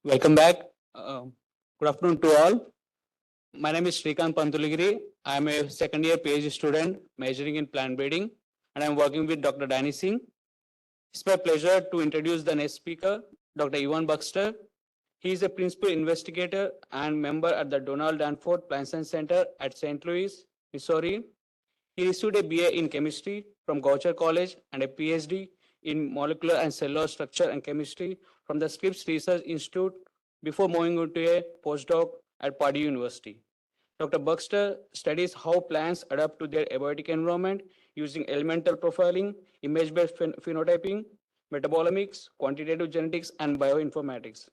Welcome back. Good afternoon to all. My name is Srikanth Pantuligiri. I am a second year PhD student majoring in plant breeding, and I am working with Dr. Danny Singh. It's my pleasure to introduce the next speaker, Dr. Ewan Baxter. He is a principal investigator and member at the Donald Danforth Plant Science Center at St. Louis, Missouri. He received a BA in chemistry from Goucher College and a PhD in molecular and cellular structure and chemistry from the Scripps Research Institute before moving into a postdoc at Purdue University. Dr. Baxter studies how plants adapt to their abiotic environment using elemental profiling, image-based phenotyping, metabolomics, quantitative genetics, and bioinformatics.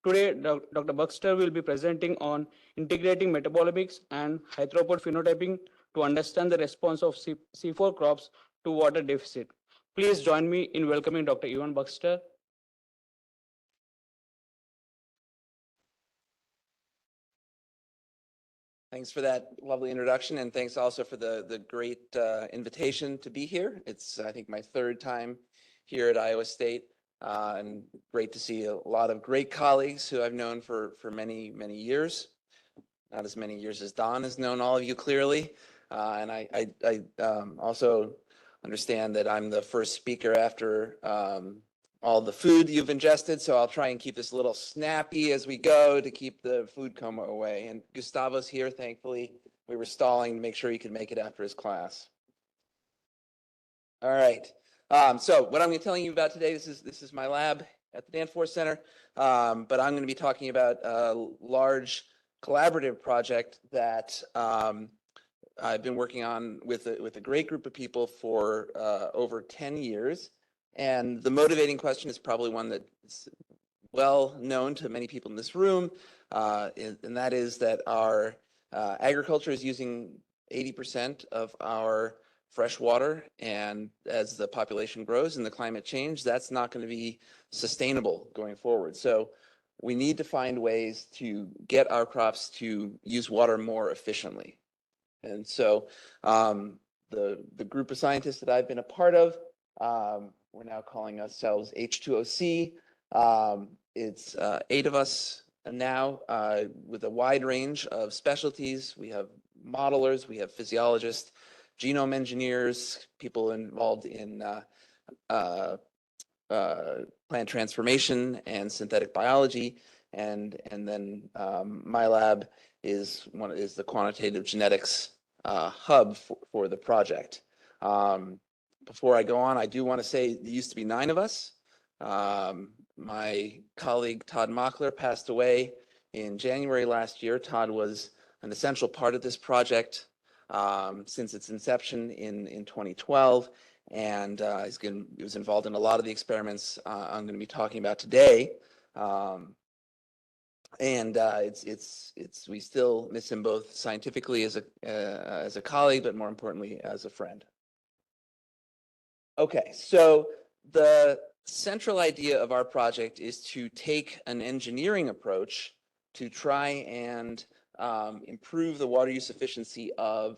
Today, Dr. Baxter will be presenting on integrating metabolomics and high-throughput phenotyping to understand the response of C4 crops to water deficit. Please join me in welcoming Dr. Ewan Baxter. Thanks for that lovely introduction, and thanks also for the great invitation to be here. It's, I think, my third time here at Iowa State, and great to see a lot of great colleagues who I've known for many, many years. Not as many years as Don has known all of you clearly, and I also understand that I'm the first speaker after all the food you've ingested, so I'll try and keep this a little snappy as we go to keep the food coma away. And Gustavo's here, thankfully. We were stalling to make sure he could make it after his class. All right. So what I'm going to tell you about today, this is my lab at the Danforth Center, but I'm going to be talking about a large collaborative project that I've been working on with a great group of people for over 10 years. And the motivating question is probably one that's well known to many people in this room, and that is that our agriculture is using 80% of our fresh water, and as the population grows and the climate change, that's not going to be sustainable going forward. So we need to find ways to get our crops to use water more efficiently. And so the group of scientists that I've been a part of, we're now calling ourselves H2OC. It's 8 of us now with a wide range of specialties. We have modelers, we have physiologists, genome engineers, people involved in plant transformation and synthetic biology, and then my lab is the quantitative genetics hub for the project. Before I go on, I do want to say there used to be 9 of us. My colleague Todd Mockler passed away in January last year. Todd was an essential part of this project since its inception in 2012, and he was involved in a lot of the experiments I'm going to be talking about today. And we still miss him both scientifically as a colleague, but more importantly as a friend. Okay, so the central idea of our project is to take an engineering approach to try and improve the water use efficiency of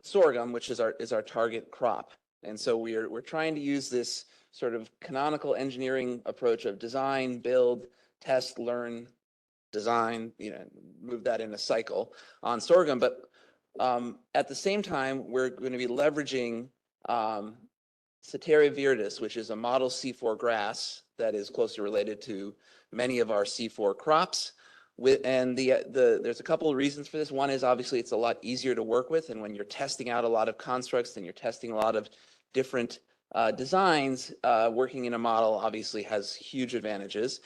sorghum, which is our target crop. And so we're trying to use this sort of canonical engineering approach of design, build, test, learn, design, move that in a cycle on sorghum. But at the same time, we're going to be leveraging Ceteria viridis, which is a model C4 grass that is closely related to many of our C4 crops. And there's a couple of reasons for this. One is obviously it's a lot easier to work with, and when you're testing out a lot of constructs and you're testing a lot of different designs, working in a model obviously has huge advantages.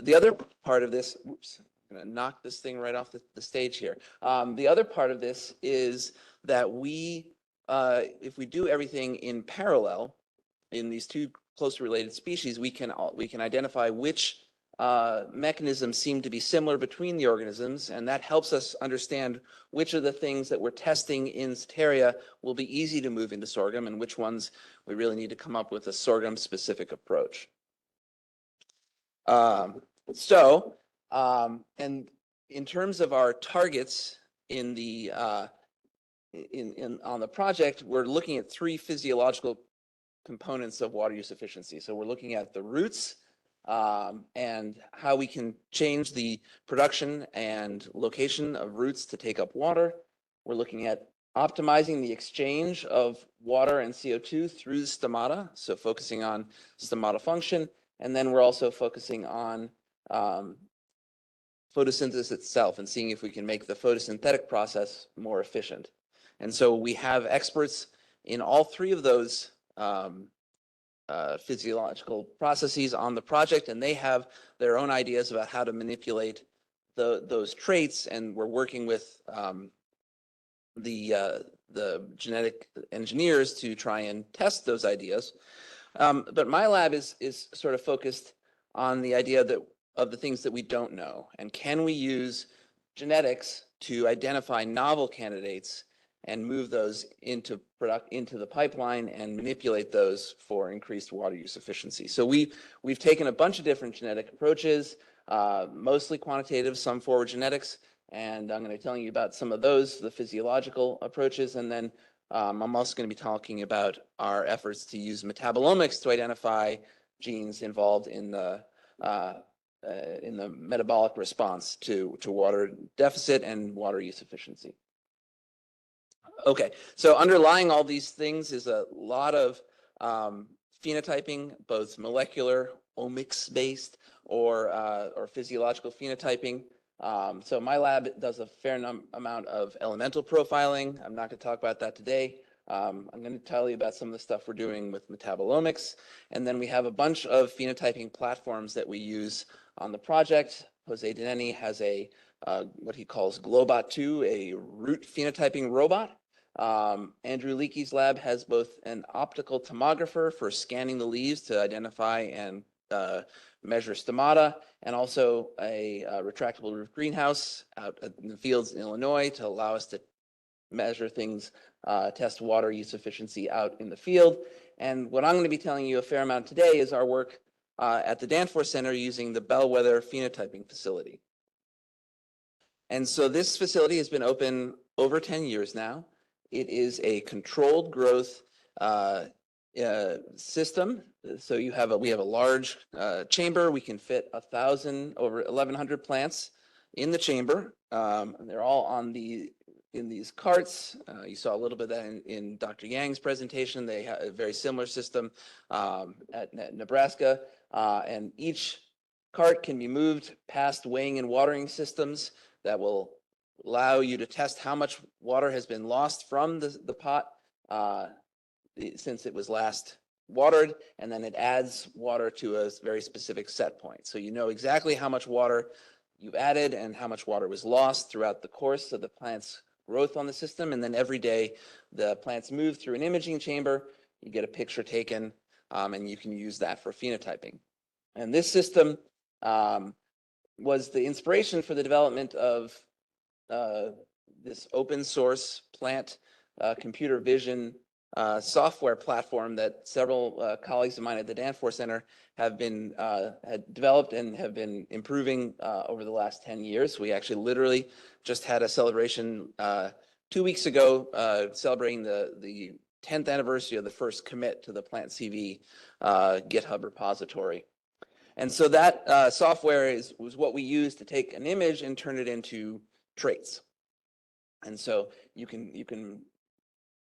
The other part of this, oops, I'm going to knock this thing right off the stage here. The other part of this is that if we do everything in parallel in these two closely related species, we can identify which mechanisms seem to be similar between the organisms, and that helps us understand which of the things that we're testing in Ceteria will be easy to move into sorghum and which ones we really need to come up with a sorghum specific approach. And in terms of our targets on the project, we're looking at 3 physiological components of water use efficiency. So we're looking at the roots, and how we can change the production and location of roots to take up water. We're looking at optimizing the exchange of water and CO2 through the stomata, so focusing on stomata function. And then we're also focusing on photosynthesis itself and seeing if we can make the photosynthetic process more efficient. And so we have experts in all three of those physiological processes on the project, and they have their own ideas about how to manipulate those traits. And we're working with the genetic engineers to try and test those ideas. But my lab is sort of focused on the idea that of the things that we don't know, and can we use genetics to identify novel candidates and move those into the pipeline and manipulate those for increased water use efficiency. So we've taken a bunch of different genetic approaches, mostly quantitative, some forward genetics, and I'm going to tell you about some of those, the physiological approaches, and then I'm also going to be talking about our efforts to use metabolomics to identify genes involved in the metabolic response to water deficit and water use efficiency. Okay, so underlying all these things is a lot of phenotyping, both molecular, omics-based, or physiological phenotyping. So my lab does a fair amount of elemental profiling. I'm not going to talk about that today. I'm going to tell you about some of the stuff we're doing with metabolomics. And then we have a bunch of phenotyping platforms that we use on the project. Jose Deneni has a what he calls Globot 2, a root phenotyping robot. Andrew Leakey's lab has both an optical tomographer for scanning the leaves to identify and measure stomata, and also a retractable roof greenhouse out in the fields in Illinois to allow us to measure things, test water use efficiency out in the field. And what I'm going to be telling you a fair amount today is our work at the Danforth Center using the Bellwether phenotyping facility. And so this facility has been open over 10 years now. It is a controlled growth system. So we have a large chamber. We can fit over 1,100 plants in the chamber. And they're all in these carts. You saw a little bit of that in Dr. Yang's presentation. They have a very similar system at Nebraska. And each cart can be moved past weighing and watering systems that will allow you to test how much water has been lost from the pot since it was last watered, and then it adds water to a very specific set point. So you know exactly how much water you've added and how much water was lost throughout the course of the plant's growth on the system. And then every day the plants move through an imaging chamber, you get a picture taken, and you can use that for phenotyping. And this system was the inspiration for the development of this open source plant computer vision software platform that several colleagues of mine at the Danforth Center have developed and have been improving over the last 10 years. We actually literally just had a celebration 2 weeks ago celebrating the 10th anniversary of the first commit to the Plant CV GitHub repository. And so that software was what we use to take an image and turn it into traits. And so you can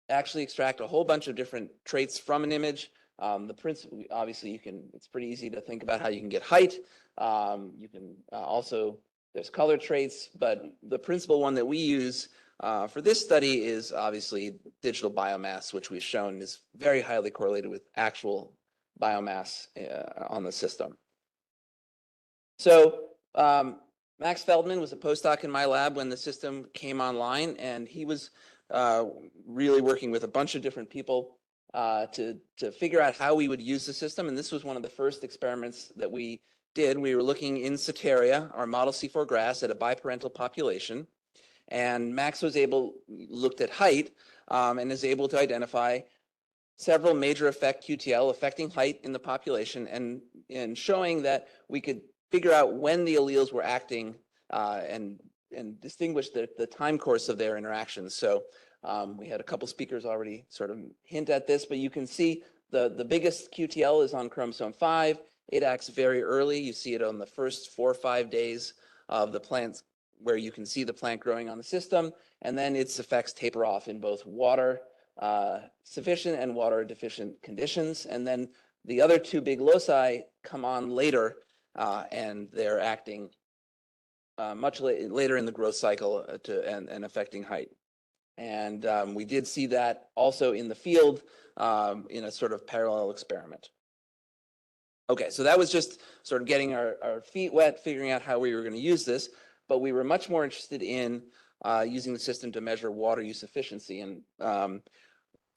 actually extract a whole bunch of different traits from an image. The principle, obviously, it's pretty easy to think about how you can get height. You can also, there's color traits, but the principal one that we use for this study is obviously digital biomass, which we've shown is very highly correlated with actual biomass on the system. So Max Feldman was a postdoc in my lab when the system came online, and he was really working with a bunch of different people to figure out how we would use the system. And this was one of the first experiments that we did. We were looking in Cetaria, our model C4 grass, at a biparental population. And Max looked at height and is able to identify several major effect QTL affecting height in the population, and showing that we could figure out when the alleles were acting and distinguish the time course of their interactions. So we had a couple speakers already sort of hint at this, but you can see the biggest QTL is on chromosome 5. It acts very early. You see it on the first 4 or 5 days of the plants where you can see the plant growing on the system, and then its effects taper off in both water sufficient and water deficient conditions. And then the other two big loci come on later, and they're acting much later in the growth cycle and affecting height. And we did see that also in the field in a sort of parallel experiment. Okay, so that was just sort of getting our feet wet, figuring out how we were going to use this, but we were much more interested in using the system to measure water use efficiency. And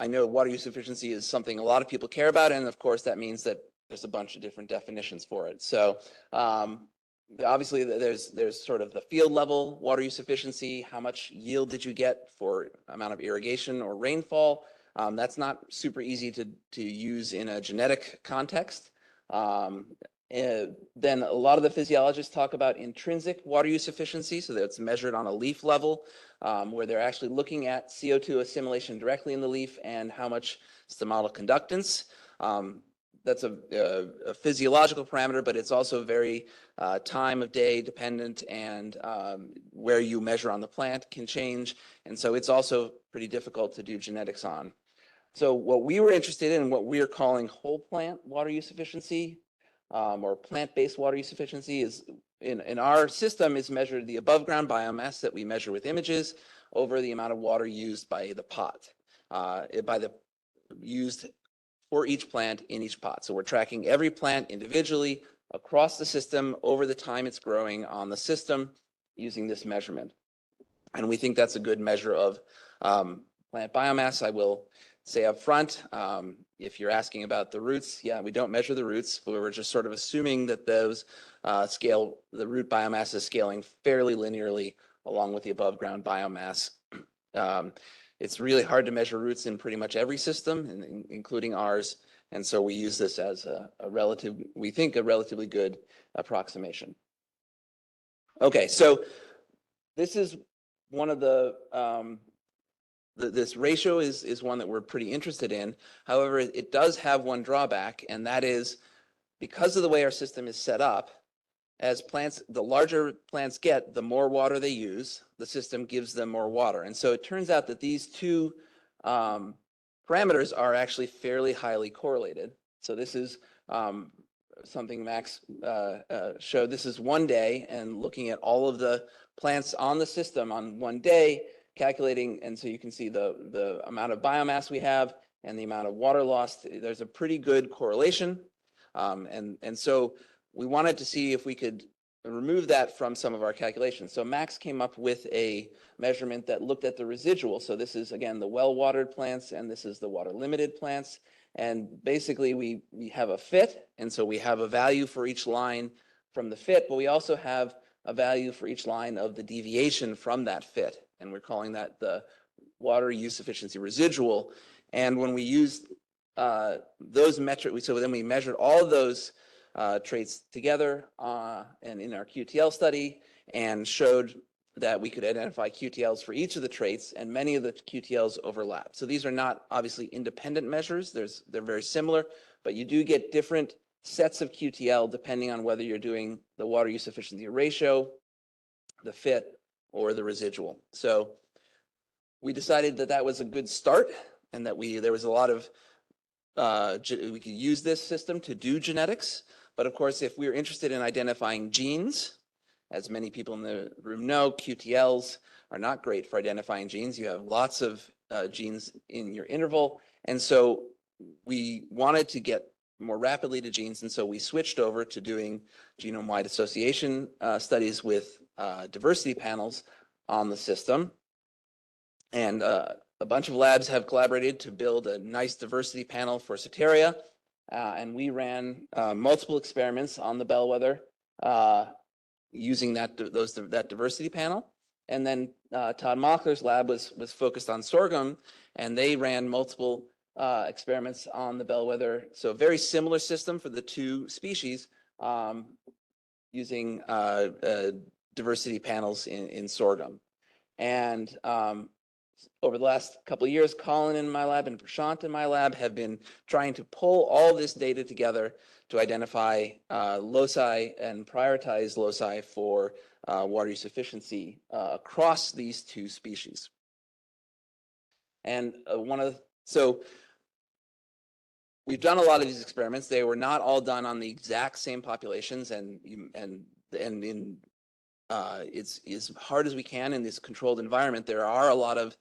I know water use efficiency is something a lot of people care about, and of course that means that there's a bunch of different definitions for it. So obviously there's sort of the field level water use efficiency. How much yield did you get for amount of irrigation or rainfall? That's not super easy to use in a genetic context. Then a lot of the physiologists talk about intrinsic water use efficiency, so that's measured on a leaf level, where they're actually looking at CO2 assimilation directly in the leaf and how much stomatal conductance. That's a physiological parameter, but it's also very time of day dependent, and where you measure on the plant can change. And so it's also pretty difficult to do genetics on. So what we were interested in, what we are calling whole plant water use efficiency, or plant-based water use efficiency, is in our system is measured the above ground biomass that we measure with images over the amount of water used by the pot, used for each plant in each pot. So we're tracking every plant individually across the system over the time it's growing on the system using this measurement. And we think that's a good measure of plant biomass. I will say up front, if you're asking about the roots, yeah, we don't measure the roots, but we're just sort of assuming that those the root biomass is scaling fairly linearly along with the above ground biomass. It's really hard to measure roots in pretty much every system, including ours. And so we use this as we think a relatively good approximation. Okay, so this is one of this ratio is one that we're pretty interested in. However, it does have one drawback, and that is because of the way our system is set up, as the larger plants get, the more water they use, the system gives them more water. And so it turns out that these two parameters are actually fairly highly correlated. So this is something Max showed. This is one day, and looking at all of the plants on the system on one day, calculating, and so you can see the amount of biomass we have and the amount of water lost. There's a pretty good correlation, and so we wanted to see if we could remove that from some of our calculations. So Max came up with a measurement that looked at the residual. So this is, again, the well-watered plants, and this is the water-limited plants. And basically, we have a fit, and so we have a value for each line from the fit, but we also have a value for each line of the deviation from that fit. And we're calling that the water use efficiency residual. And when we use those metrics, so then we measured all of those traits together and in our QTL study, and showed that we could identify QTLs for each of the traits, and many of the QTLs overlap. So these are not obviously independent measures. They're very similar, but you do get different sets of QTL depending on whether you're doing the water use efficiency ratio, the fit, or the residual. So we decided that that was a good start, and that there was a lot of we could use this system to do genetics. But of course, if we're interested in identifying genes, as many people in the room know, QTLs are not great for identifying genes. You have lots of genes in your interval. And so we wanted to get more rapidly to genes. And so we switched over to doing genome-wide association studies with diversity panels on the system. And a bunch of labs have collaborated to build a nice diversity panel for Soteria. And we ran multiple experiments on the bellwether using that diversity panel. And then Todd Mockler's lab was focused on sorghum, and they ran multiple experiments on the bellwether. So a very similar system for the two species, using diversity panels in sorghum. And over the last couple of years, Colin in my lab and Prashant in my lab have been trying to pull all this data together to identify loci and prioritize loci for water use efficiency across these two species. And so we've done a lot of these experiments. They were not all done on the exact same populations, and it's as hard as we can in this controlled environment. There are a lot of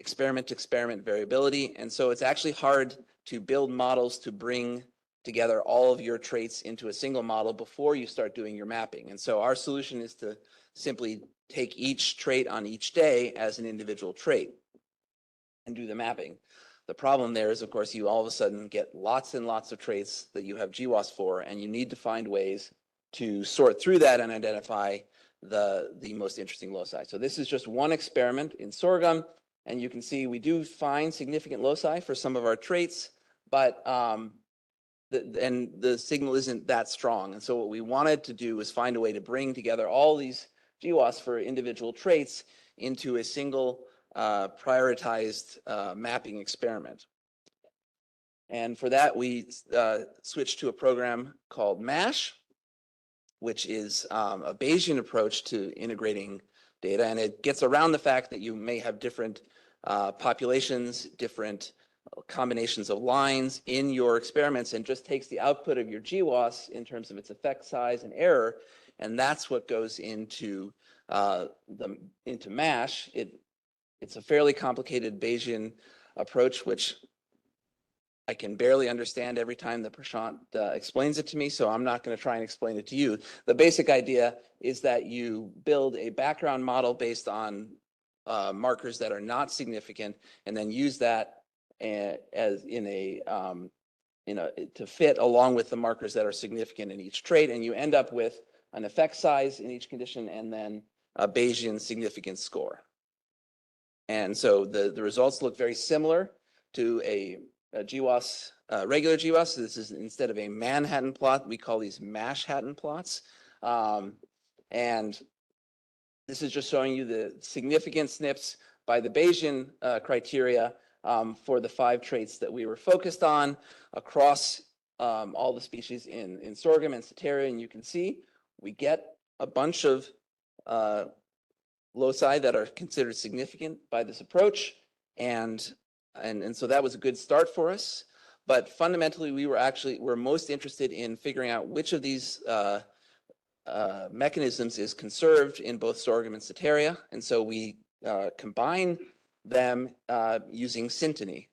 experiment-to-experiment variability, and so it's actually hard to build models to bring together all of your traits into a single model before you start doing your mapping. And so our solution is to simply take each trait on each day as an individual trait and do the mapping. The problem there is, of course, you all of a sudden get lots and lots of traits that you have GWAS for, and you need to find ways to sort through that and identify the most interesting loci. So this is just one experiment in sorghum, and you can see we do find significant loci for some of our traits, but the signal isn't that strong. And so what we wanted to do was find a way to bring together all these GWAS for individual traits into a single prioritized mapping experiment. And for that, we switched to a program called MASH, which is a Bayesian approach to integrating data. And it gets around the fact that you may have different populations, different combinations of lines in your experiments, and just takes the output of your GWAS in terms of its effect size and error. And that's what goes into MASH. It's a fairly complicated Bayesian approach, which I can barely understand every time that Prashant explains it to me, so I'm not going to try and explain it to you. The basic idea is that you build a background model based on markers that are not significant, and then use that as to fit along with the markers that are significant in each trait, and you end up with an effect size in each condition and then a Bayesian significance score. And so the results look very similar to a GWAS, regular GWAS. So this is, instead of a Manhattan plot, we call these Mash-Hattan plots. And this is just showing you the significant SNPs by the Bayesian criteria for the 5 traits that we were focused on across all the species in sorghum and Ceteria. And you can see we get a bunch of loci that are considered significant by this approach. And so that was a good start for us. But fundamentally, we're most interested in figuring out which of these mechanisms is conserved in both sorghum and Ceteria. And so we combine them using synteny.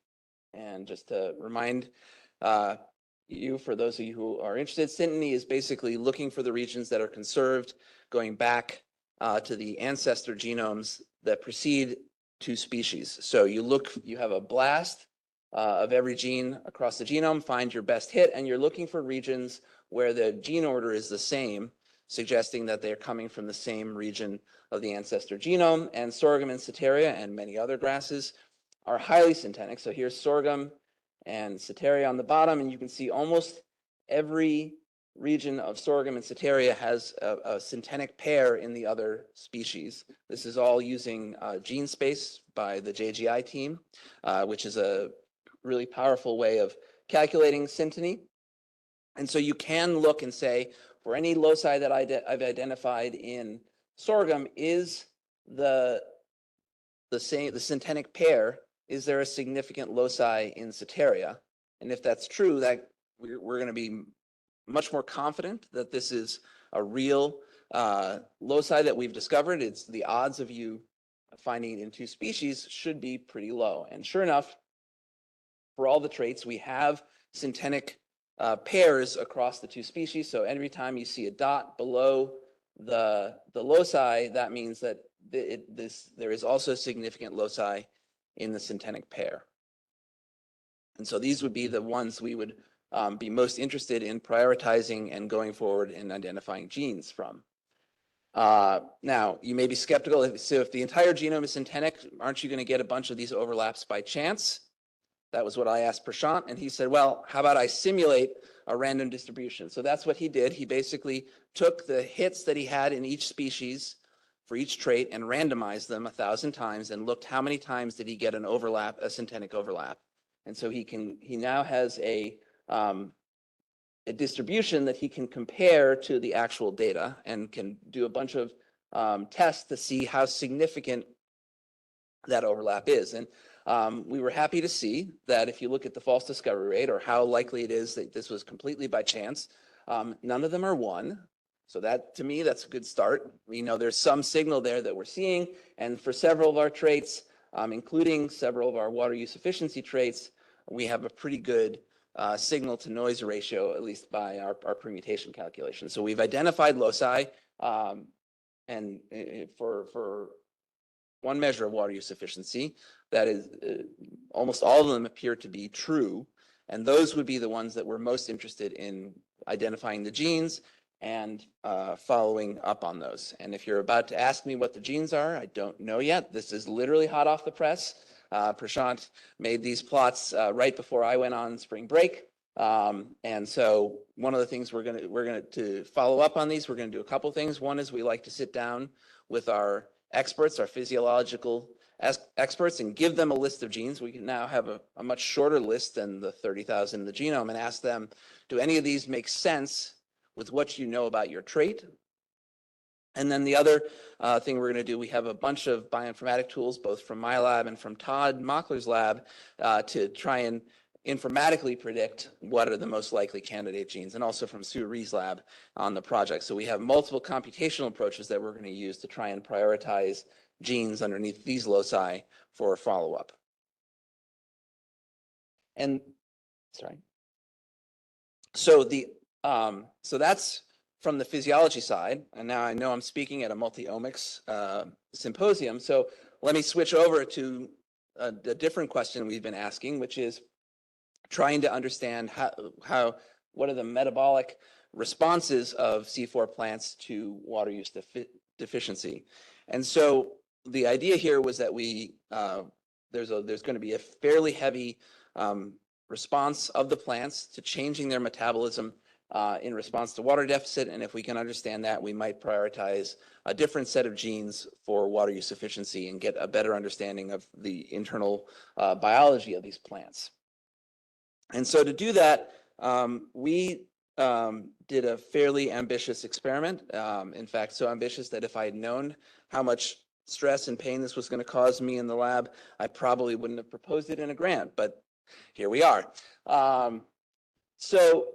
And just to remind you, for those of you who are interested, synteny is basically looking for the regions that are conserved, going back to the ancestor genomes that precede 2 species. So you have a blast of every gene across the genome, find your best hit, and you're looking for regions where the gene order is the same, suggesting that they're coming from the same region of the ancestor genome. And sorghum and Ceteria and many other grasses are highly syntenic. So here's sorghum and Ceteria on the bottom, and you can see almost every region of sorghum and Ceteria has a syntenic pair in the other species. This is all using gene space by the JGI team, which is a really powerful way of calculating synteny. And so you can look and say, for any loci that I've identified in sorghum, is the syntenic pair, is there a significant loci in Ceteria? And if that's true, that we're going to be much more confident that this is a real loci that we've discovered. It's the odds of you finding it in 2 species should be pretty low. And sure enough, for all the traits, we have syntenic pairs across the 2 species. So every time you see a dot below the loci, that means that there is also significant loci in the syntenic pair. And so these would be the ones we would be most interested in prioritizing and going forward in identifying genes from. Now, you may be skeptical. So if the entire genome is syntenic, aren't you going to get a bunch of these overlaps by chance? That was what I asked Prashant, and he said, well, how about I simulate a random distribution? So that's what he did. He basically took the hits that he had in each species for each trait and randomized them 1,000 times and looked how many times did he get an overlap, a syntenic overlap. And so he now has a distribution that he can compare to the actual data and can do a bunch of tests to see how significant that overlap is. And we were happy to see that if you look at the false discovery rate, or how likely it is that this was completely by chance, none of them are 1. So that, to me, that's a good start. We know there's some signal there that we're seeing, and for several of our traits, including several of our water use efficiency traits, we have a pretty good signal to noise ratio, at least by our permutation calculation. So we've identified loci, and for one measure of water use efficiency, that is almost all of them appear to be true, and those would be the ones that we're most interested in identifying the genes and following up on those. And if you're about to ask me what the genes are, I don't know yet. This is literally hot off the press. Prashant made these plots right before I went on spring break. And so one of the things we're going to follow up on these, we're going to do a couple things. One is we like to sit down with our experts, our physiological experts, and give them a list of genes. We can now have a much shorter list than the 30,000 in the genome, and ask them, do any of these make sense with what you know about your trait? And then the other thing we're going to do, we have a bunch of bioinformatic tools, both from my lab and from Todd Mockler's lab, to try and informatically predict what are the most likely candidate genes, and also from Sue Ree's lab on the project. So we have multiple computational approaches that we're going to use to try and prioritize genes underneath these loci for follow-up. And sorry. So so that's from the physiology side, and now I know I'm speaking at a multi-omics symposium, so let me switch over to a different question we've been asking, which is trying to understand what are the metabolic responses of C4 plants to water use deficiency. And so the idea here was that there's going to be a fairly heavy response of the plants to changing their metabolism in response to water deficit, and if we can understand that, we might prioritize a different set of genes for water use efficiency and get a better understanding of the internal biology of these plants. And so to do that, we did a fairly ambitious experiment. In fact, so ambitious that if I had known how much stress and pain this was going to cause me in the lab, I probably wouldn't have proposed it in a grant, but here we are. So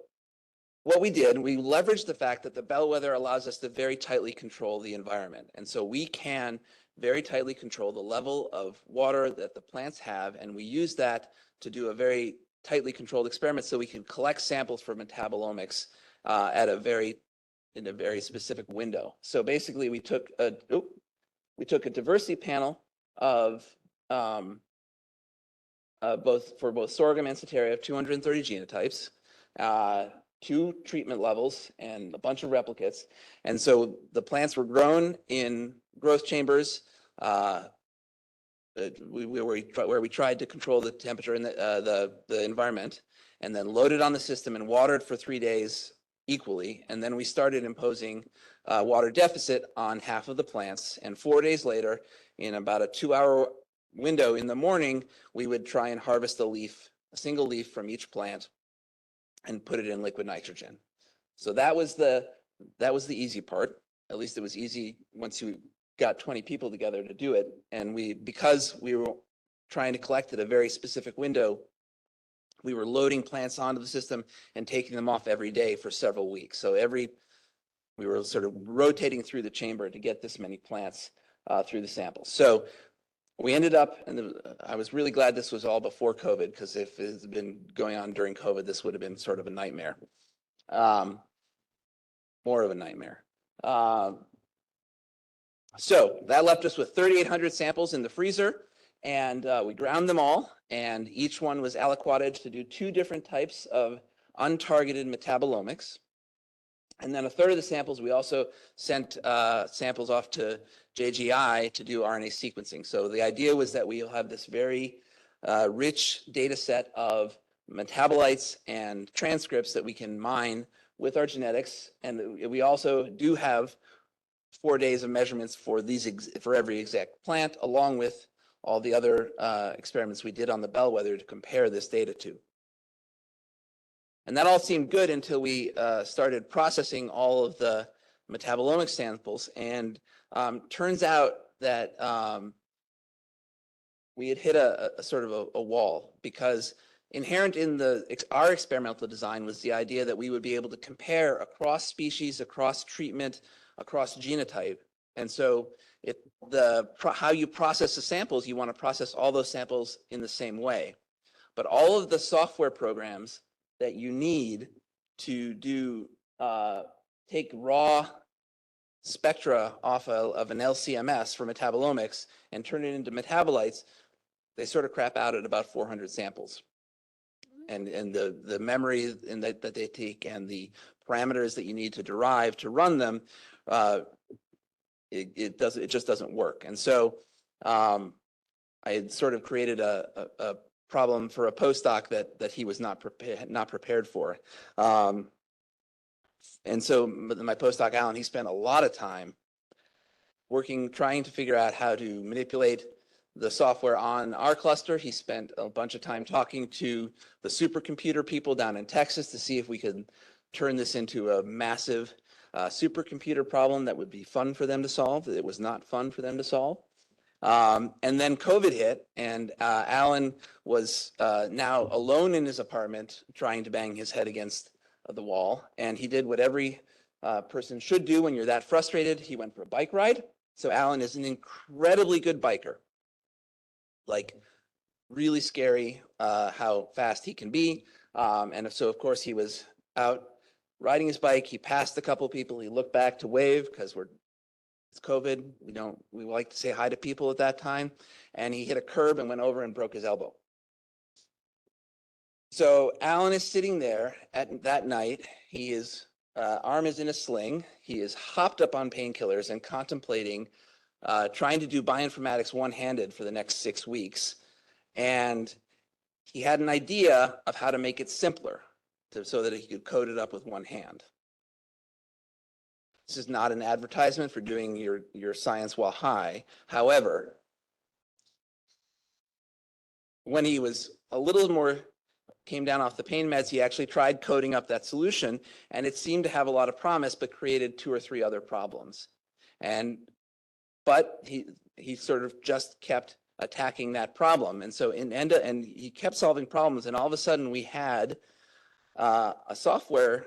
what we did, we leveraged the fact that the bellwether allows us to very tightly control the environment. And so we can very tightly control the level of water that the plants have, and we use that to do a very tightly controlled experiment so we can collect samples for metabolomics in a very specific window. So basically we took a diversity panel of both sorghum and Setaria of 230 genotypes, 2 treatment levels, and a bunch of replicates. And so the plants were grown in growth chambers where we tried to control the temperature in the environment, and then loaded on the system and watered for 3 days equally. And then we started imposing water deficit on half of the plants. And 4 days later, in about a 2-hour window in the morning, we would try and harvest a single leaf from each plant and put it in liquid nitrogen. So that was the easy part. At least it was easy once you got 20 people together to do it. And because we were trying to collect at a very specific window, we were loading plants onto the system and taking them off every day for several weeks. So we were sort of rotating through the chamber to get this many plants through the sample. So we ended up, and I was really glad this was all before COVID, because if it had been going on during COVID, this would have been sort of a nightmare, more of a nightmare. So that left us with 3,800 samples in the freezer, and we ground them all, and each one was aliquoted to do 2 different types of untargeted metabolomics. And then a third of the samples, we also sent samples off to JGI to do RNA sequencing. So the idea was that we'll have this very rich data set of metabolites and transcripts that we can mine with our genetics. And we also do have 4 days of measurements for for every exact plant, along with all the other experiments we did on the bellwether to compare this data to. And that all seemed good until we started processing all of the metabolomic samples. And turns out that we had hit a sort of a wall, because inherent in our experimental design was the idea that we would be able to compare across species, across treatment, across genotype. And so how you process the samples, you want to process all those samples in the same way. But all of the software programs that you need to take raw spectra off of an LCMS for metabolomics and turn it into metabolites, they sort of crap out at about 400 samples. And the memory that they take and the parameters that you need to derive to run them, it just doesn't work. And so I had sort of created a problem for a postdoc that he was not prepared for. And so my postdoc, Alan, he spent a lot of time trying to figure out how to manipulate the software on our cluster. He spent a bunch of time talking to the supercomputer people down in Texas to see if we could turn this into a massive supercomputer problem that would be fun for them to solve. It was not fun for them to solve. And then COVID hit, and Alan was now alone in his apartment trying to bang his head against the wall. And he did what every person should do when you're that frustrated. He went for a bike ride. So Alan is an incredibly good biker. Like, really scary how fast he can be. And so, of course, he was out riding his bike. He passed a couple people. He looked back to wave because it's COVID. We like to say hi to people at that time. And he hit a curb and went over and broke his elbow. So Alan is sitting there that night. His arm is in a sling. He is hopped up on painkillers and contemplating trying to do bioinformatics one-handed for the next 6 weeks. And he had an idea of how to make it simpler so that he could code it up with one hand. This is not an advertisement for doing your science while high. However, when he was a little more, came down off the pain meds, he actually tried coding up that solution, and it seemed to have a lot of promise, but created 2 or 3 other problems. But he sort of just kept attacking that problem. And so and he kept solving problems, and all of a sudden we had a software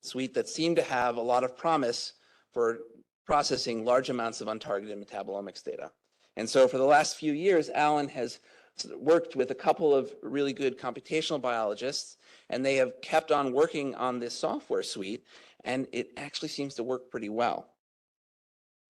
suite that seemed to have a lot of promise for processing large amounts of untargeted metabolomics data. And so for the last few years, Alan has worked with a couple of really good computational biologists, and they have kept on working on this software suite, and it actually seems to work pretty well.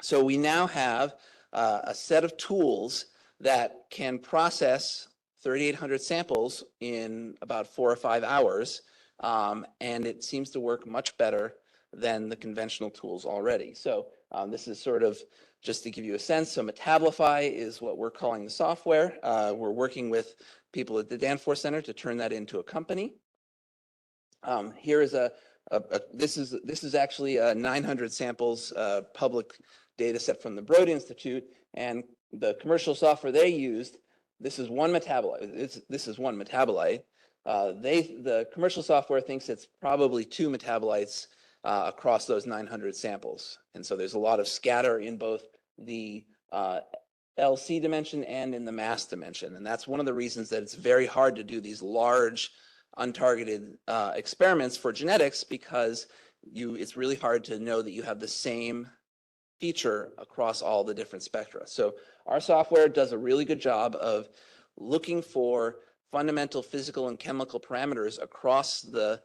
So we now have a set of tools that can process 3,800 samples in about 4 or 5 hours, and it seems to work much better than the conventional tools already. So this is sort of just to give you a sense. So Metabolify is what we're calling the software. We're working with people at the Danforth Center to turn that into a company. Here is this is actually a 900 samples public data set from the Broad Institute, and the commercial software they used, this is one metabolite. This is one metabolite. The commercial software thinks it's probably 2 metabolites across those 900 samples. And so there's a lot of scatter in both the LC dimension and in the mass dimension. And that's one of the reasons that it's very hard to do these large untargeted experiments for genetics, because it's really hard to know that you have the same feature across all the different spectra. So our software does a really good job of looking for fundamental physical and chemical parameters across the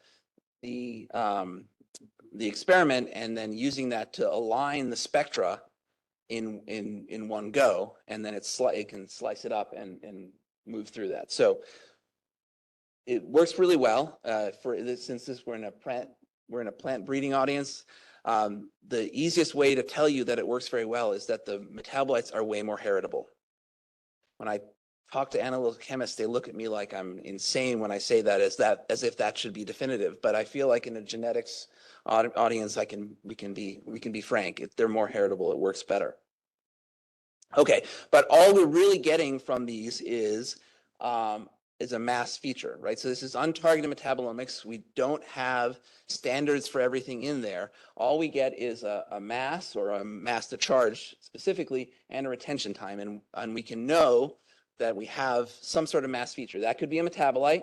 experiment, and then using that to align the spectra in one go, and then it can slice it up and move through that. So it works really well since we're in a plant breeding audience. The easiest way to tell you that it works very well is that the metabolites are way more heritable. When I talk to analytical chemists, they look at me like I'm insane when I say that as if that should be definitive. But I feel like in a genetics audience, we can be frank. They're more heritable. It works better. Okay, but all we're really getting from these is a mass feature, right? So this is untargeted metabolomics. We don't have standards for everything in there. All we get is a mass, or a mass to charge specifically, and a retention time. And we can know that we have some sort of mass feature. That could be a metabolite.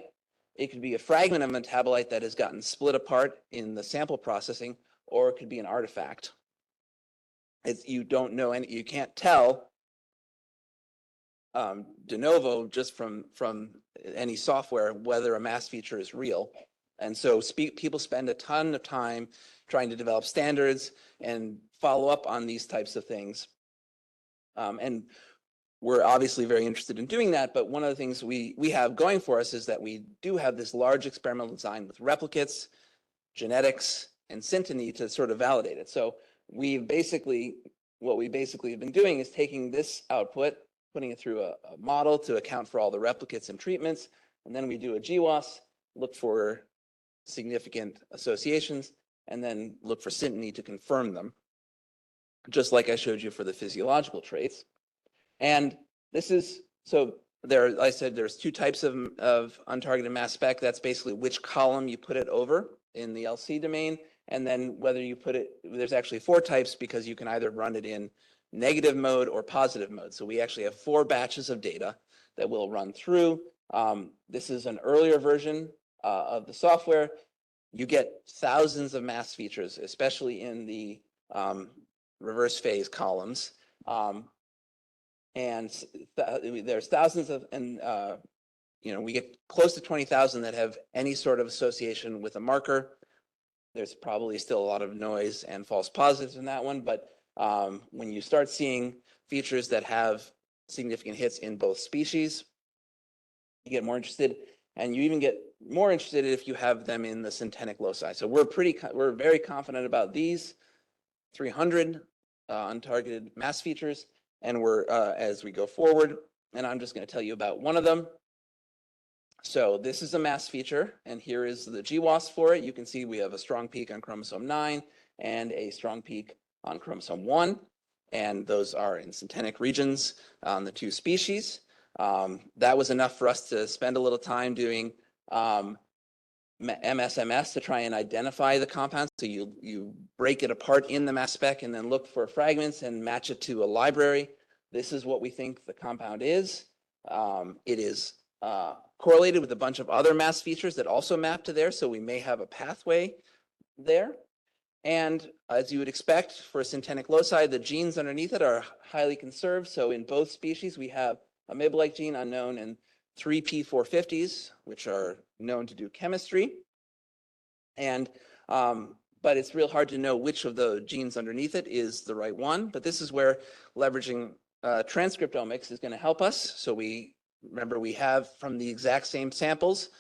It could be a fragment of metabolite that has gotten split apart in the sample processing, or it could be an artifact. You don't know, and you can't tell de novo just from any software whether a mass feature is real. And so people spend a ton of time trying to develop standards and follow up on these types of things. And we're obviously very interested in doing that, but one of the things we have going for us is that we do have this large experimental design with replicates, genetics, and synteny to sort of validate it. So what we basically have been doing is taking this output, putting it through a model to account for all the replicates and treatments, and then we do a GWAS, look for significant associations, and then look for synteny to confirm them, just like I showed you for the physiological traits. And this is, so there, I said there's two types of untargeted mass spec. That's basically which column you put it over in the LC domain, and then whether you put it, there's actually 4 types, because you can either run it in negative mode or positive mode. So we actually have 4 batches of data that we'll run through. This is an earlier version of the software. You get thousands of mass features, especially in the reverse phase columns. And there's thousands of, and we get close to 20,000 that have any sort of association with a marker. There's probably still a lot of noise and false positives in that one, but when you start seeing features that have significant hits in both species, you get more interested, and you even get more interested if you have them in the syntenic loci. So we're very confident about these 300 untargeted mass features, and we're as we go forward, and I'm just going to tell you about one of them. So this is a mass feature, and here is the GWAS for it. You can see we have a strong peak on chromosome 9 and a strong peak on chromosome 1, and those are in syntenic regions on the 2 species. That was enough for us to spend a little time doing MSMS to try and identify the compounds. So you break it apart in the mass spec and then look for fragments and match it to a library. This is what we think the compound is. It is correlated with a bunch of other mass features that also map to there, so we may have a pathway there. And as you would expect for a syntenic loci, the genes underneath it are highly conserved. So in both species, we have a mabelite gene unknown and 3 P450s, which are known to do chemistry. And but it's real hard to know which of the genes underneath it is the right one. But this is where leveraging transcriptomics is going to help us. So remember we have from the exact same samples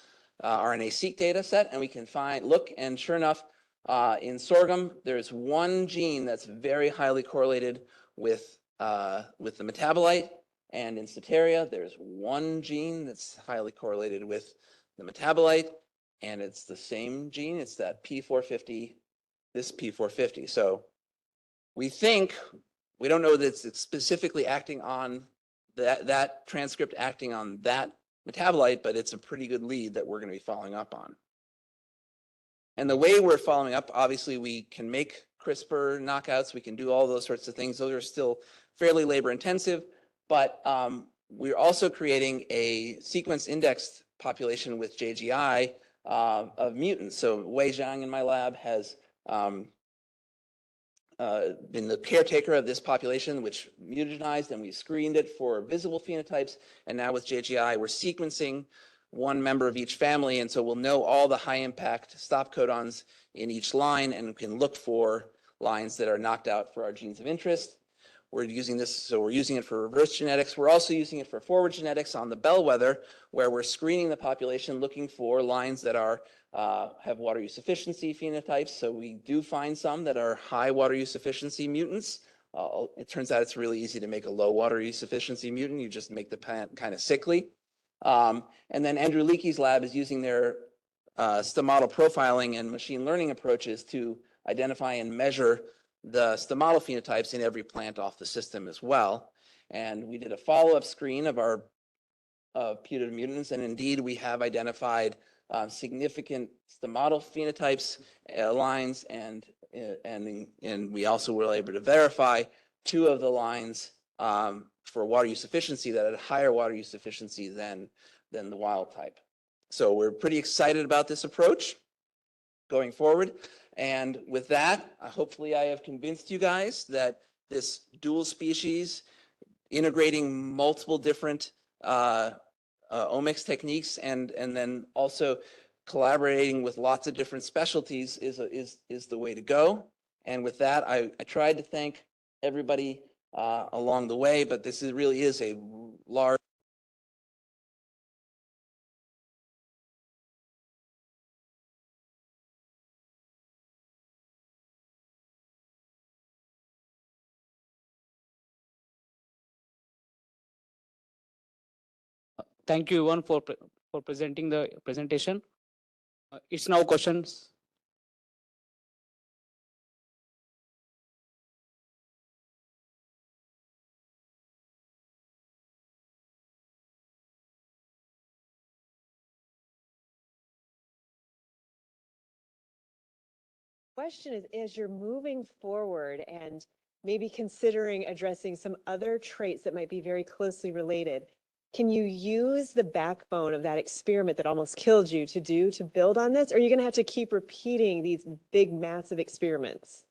RNA-seq data set, and we can look, and sure enough, in sorghum, there's one gene that's very highly correlated with the metabolite, and in Ceteria, there's one gene that's highly correlated with the metabolite, and it's the same gene. It's that P450, this P450. So we think, we don't know that it's specifically acting on that transcript acting on that metabolite, but it's a pretty good lead that we're going to be following up on. And the way we're following up, obviously, we can make CRISPR knockouts. We can do all those sorts of things. Those are still fairly labor intensive, but we're also creating a sequence indexed population with JGI of mutants. So Wei Zhang in my lab has been the caretaker of this population, which mutagenized, and we screened it for visible phenotypes. And now with JGI, we're sequencing one member of each family, and so we'll know all the high impact stop codons in each line, and can look for lines that are knocked out for our genes of interest. We're using this, so we're using it for reverse genetics. We're also using it for forward genetics on the bellwether, where we're screening the population looking for lines that have water use efficiency phenotypes. So we do find some that are high water use efficiency mutants, it turns out it's really easy to make a low water use efficiency mutant. You just make the plant kind of sickly. And then Andrew Leakey's lab is using their stomatal profiling and machine learning approaches to identify and measure the stomatal phenotypes in every plant off the system as well. And we did a follow-up screen of our putative mutants, and indeed we have identified significant stomatal phenotypes lines, and we also were able to verify 2 of the lines for water use efficiency that had higher water use efficiency than the wild type. So we're pretty excited about this approach going forward. And with that, hopefully I have convinced you guys that this dual species, integrating multiple different omics techniques, and then also collaborating with lots of different specialties is the way to go. And with that, I tried to thank everybody along the way, but this really is a large Thank you, Ivan, for presenting the presentation. It's now questions. Question is, as you're moving forward and maybe considering addressing some other traits that might be very closely related, can you use the backbone of that experiment that almost killed you to build on this? Or are you going to have to keep repeating these big, massive experiments?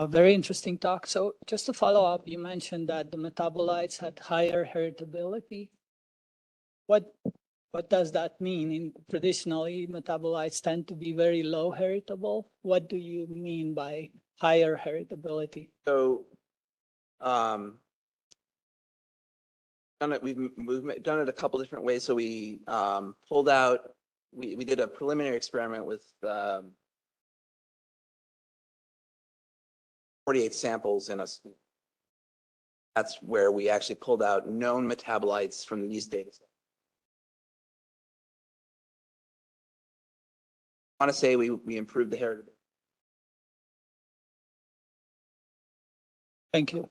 Very interesting talk. So just to follow up, you mentioned that the metabolites had higher heritability. What does that mean? Traditionally, metabolites tend to be very low heritable. What do you mean by higher heritability? So we've done it a couple different ways. So we pulled out, we did a preliminary experiment with 48 samples in us. That's where we actually pulled out known metabolites from these data sets. I want to say we improved the heritability. Thank you.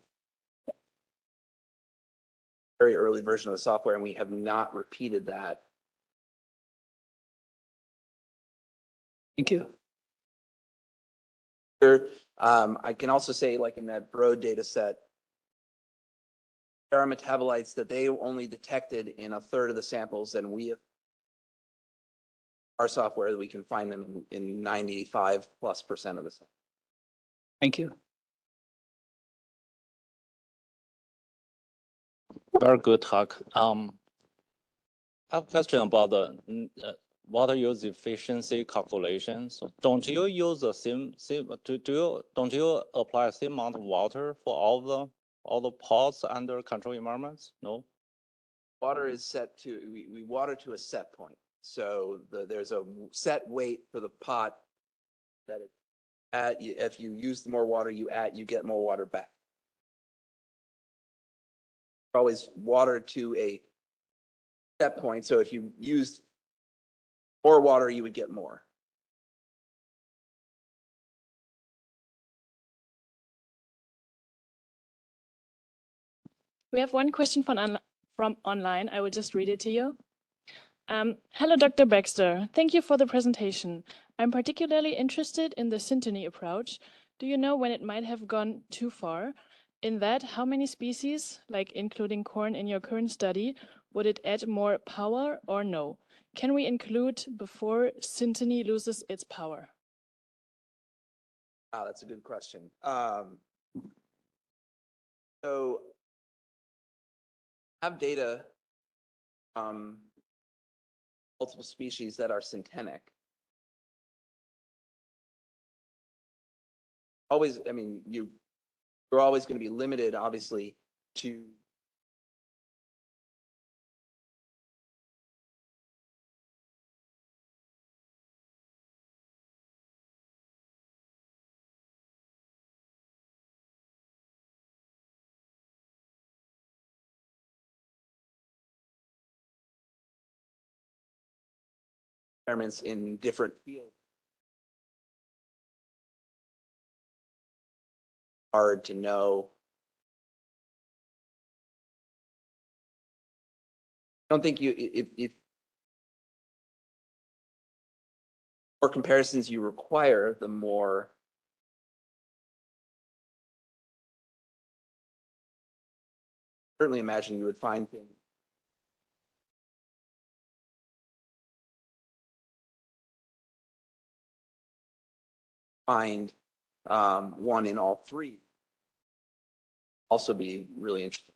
Very early version of the software, and we have not repeated that. Thank you. I can also say, like in that Broad data set, there are metabolites that they only detected in a third of the samples, and we have our software, we can find them in 95+% of the samples. Thank you. Very good talk. I have a question about the water use efficiency calculations. Don't you use the same don't you apply the same amount of water for all the pots under control environments? No. Water is set to we water to a set point. So there's a set weight for the pot that if you use more water you get more water back. Always water to a set point. So if you used more water, you would get more. We have one question from online. I will just read it to you. Hello, Dr. Baxter. Thank you for the presentation. I'm particularly interested in the synteny approach. Do you know when it might have gone too far? In that, how many species, like including corn in your current study, would it add more power or no? Can we include before synteny loses its power? Wow, that's a good question. So I have data from multiple species that are synthetic. Always, I mean, you're always going to be limited, obviously, to experiments in different fields. Hard to know. I don't think if more comparisons you require, the more certainly imagine you would find things. Find one in all three. Also be really interesting.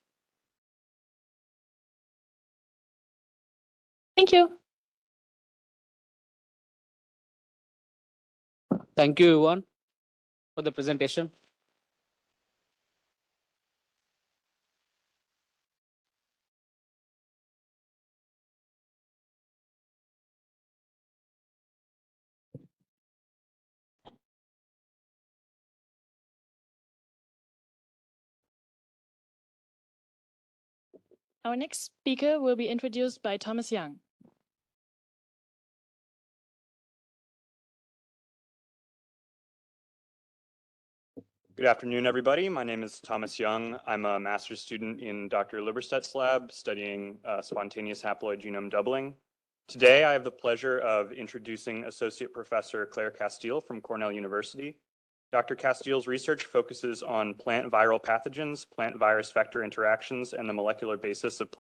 Thank you. Thank you, Yvonne, for the presentation. Our next speaker will be introduced by Thomas Young. Good afternoon, everybody. My name is Thomas Young. I'm a master's student in Dr. Liberstedt's lab studying spontaneous haploid genome doubling. Today, I have the pleasure of introducing Associate Professor Claire Castile from Cornell University. Dr. Castile's research focuses on plant viral pathogens, plant virus vector interactions, and the molecular basis of